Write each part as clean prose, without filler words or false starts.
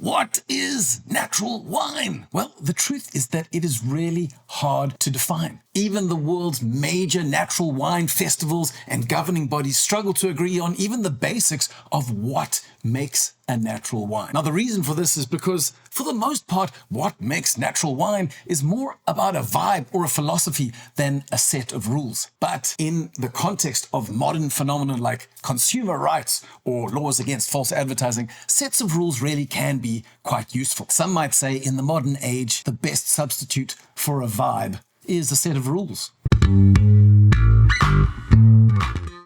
What is natural wine? Well, the truth is that it is really hard to define. Even the world's major natural wine festivals and governing bodies struggle to agree on even the basics of what makes a natural wine. Now, the reason for this is because, for the most part, what makes natural wine is more about a vibe or a philosophy than a set of rules. But in the context of modern phenomena like consumer rights or laws against false advertising, sets of rules really can be quite useful. Some might say in the modern age, the best substitute for a vibe is a set of rules.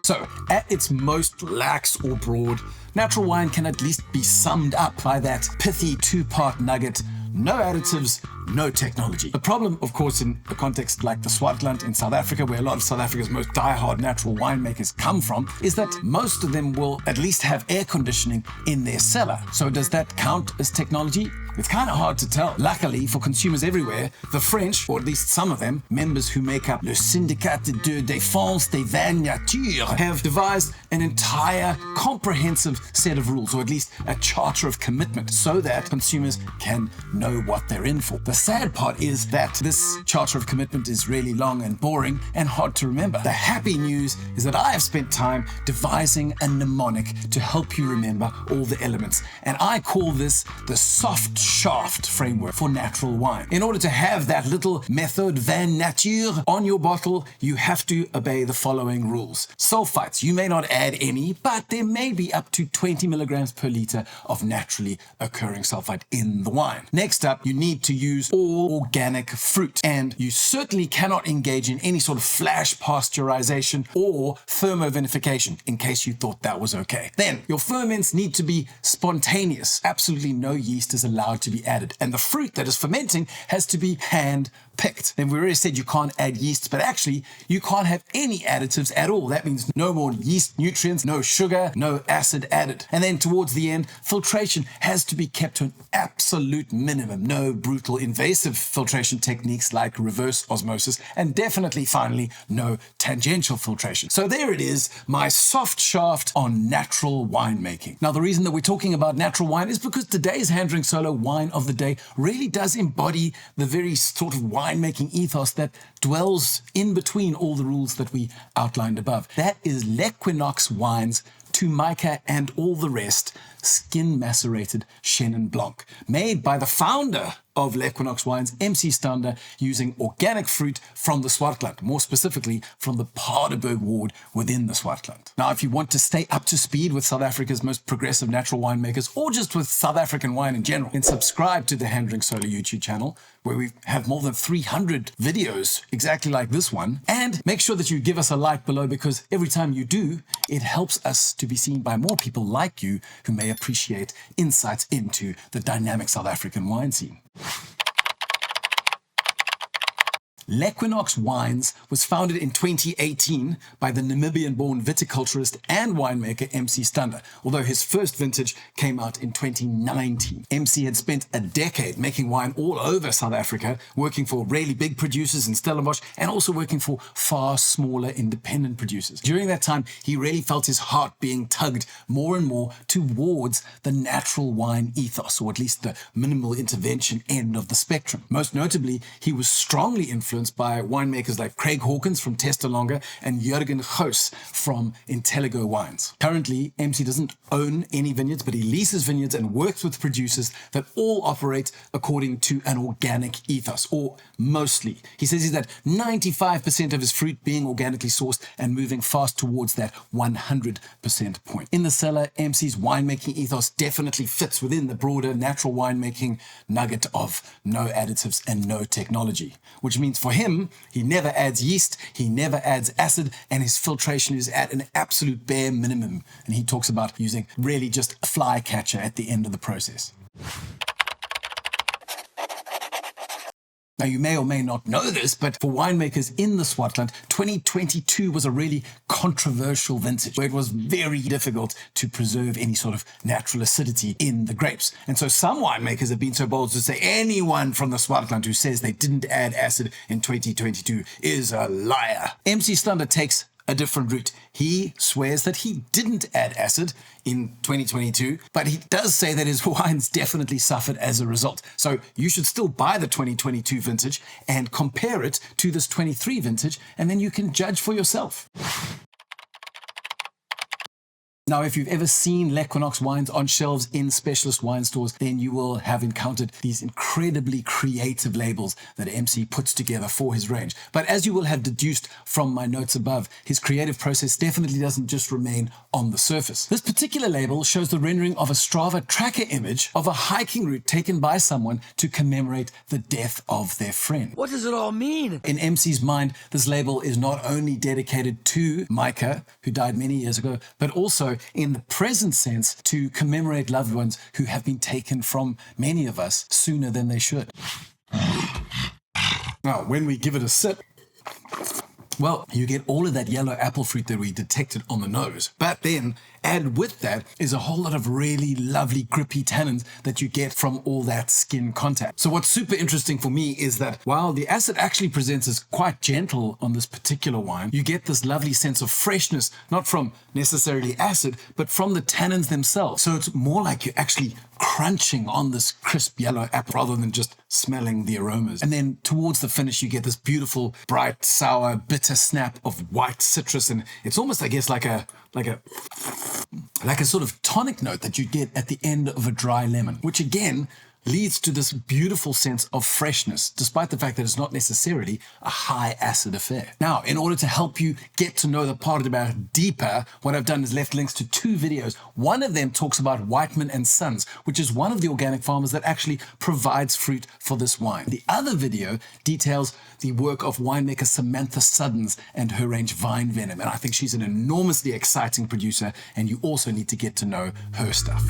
So, at its most lax or broad, natural wine can at least be summed up by that pithy two-part nugget: no additives, no technology. The problem, of course, in a context like the Swartland in South Africa, where a lot of South Africa's most die-hard natural winemakers come from, is that most of them will at least have air conditioning in their cellar. So does that count as technology? It's kind of hard to tell. Luckily for consumers everywhere, the French, or at least some of them, members who make up Le Syndicat de Défense des Vins Nature, have devised an entire comprehensive set of rules, or at least a charter of commitment, so that consumers can know what they're in for. The sad part is that this charter of commitment is really long and boring and hard to remember. The happy news is that I have spent time devising a mnemonic to help you remember all the elements, and I call this the soft shaft framework for natural wine. In order to have that little méthode vin nature on your bottle, you have to obey the following rules. Sulfites, you may not add any, but there may be up to 20 milligrams per liter of naturally occurring sulfite in the wine. Next up, you need to use all organic fruit, and you certainly cannot engage in any sort of flash pasteurization or thermovinification, in case you thought that was okay. Then, your ferments need to be spontaneous. Absolutely no yeast is allowed to be added, and the fruit that is fermenting has to be hand picked. And we already said you can't add yeast, but actually you can't have any additives at all. That means no more yeast nutrients, no sugar, no acid added. And then towards the end, filtration has to be kept to an absolute minimum. No brutal invasive filtration techniques like reverse osmosis, and definitely finally no tangential filtration. So there it is, my soft shaft on natural winemaking. Now, the reason that we're talking about natural wine is because today's Hand Drink Solo wine of the day really does embody the very sort of winemaking ethos that dwells in between all the rules that we outlined above. That is L'Equinox Wines to Maike and all the rest, skin macerated Chenin Blanc, made by the founder of L'Equinox Wines, MC Stander, using organic fruit from the Swartland, more specifically from the Paardeberg ward within the Swartland. Now, if you want to stay up to speed with South Africa's most progressive natural winemakers, or just with South African wine in general, then subscribe to the Hand Drink Solo YouTube channel, where we have more than 300 videos exactly like this one. And make sure that you give us a like below, because every time you do, it helps us to be seen by more people like you who may appreciate insights into the dynamic South African wine scene. L'Equinox Wines was founded in 2018 by the Namibian-born viticulturist and winemaker MC Stander, although his first vintage came out in 2019. MC had spent a decade making wine all over South Africa, working for really big producers in Stellenbosch and also working for far smaller independent producers. During that time, he really felt his heart being tugged more and more towards the natural wine ethos, or at least the minimal intervention end of the spectrum. Most notably, he was strongly influenced by winemakers like Craig Hawkins from Testalonga and Jurgen Goos from Intelligo Wines. Currently, MC doesn't own any vineyards, but he leases vineyards and works with producers that all operate according to an organic ethos, or mostly. He says he's at 95% of his fruit being organically sourced and moving fast towards that 100% point. In the cellar, MC's winemaking ethos definitely fits within the broader natural winemaking nugget of no additives and no technology, which means for him, he never adds yeast, he never adds acid, and his filtration is at an absolute bare minimum. And he talks about using really just a fly catcher at the end of the process. Now, you may or may not know this, but for winemakers in the Swartland, 2022 was a really controversial vintage where it was very difficult to preserve any sort of natural acidity in the grapes. And so some winemakers have been so bold to say anyone from the Swartland who says they didn't add acid in 2022 is a liar. MC Stander takes a different route. He swears that he didn't add acid in 2022, but he does say that his wines definitely suffered as a result. So you should still buy the 2022 vintage and compare it to this 23 vintage, and then you can judge for yourself. Now, if you've ever seen L'Equinox wines on shelves in specialist wine stores, then you will have encountered these incredibly creative labels that MC puts together for his range. But as you will have deduced from my notes above, his creative process definitely doesn't just remain on the surface. This particular label shows the rendering of a Strava tracker image of a hiking route taken by someone to commemorate the death of their friend. What does it all mean? In MC's mind, this label is not only dedicated to Maike, who died many years ago, but also in the present sense to commemorate loved ones who have been taken from many of us sooner than they should. Now, when we give it a sip, well, you get all of that yellow apple fruit that we detected on the nose. But then add with that is a whole lot of really lovely grippy tannins that you get from all that skin contact. So what's super interesting for me is that while the acid actually presents as quite gentle on this particular wine, you get this lovely sense of freshness, not from necessarily acid, but from the tannins themselves. So it's more like you're actually crunching on this crisp yellow apple rather than just smelling the aromas. And then towards the finish, you get this beautiful, bright, sour, bitter snap of white citrus. And it's almost, I guess, like a sort of tonic note that you get at the end of a dry lemon, which again leads to this beautiful sense of freshness, despite the fact that it's not necessarily a high acid affair. Now, in order to help you get to know the part about deeper, what I've done is left links to 2 videos. One of them talks about Whiteman and Sons, which is one of the organic farmers that actually provides fruit for this wine. The other video details the work of winemaker Samantha Suddens and her range Vine Venom, and I think she's an enormously exciting producer, and you also need to get to know her stuff.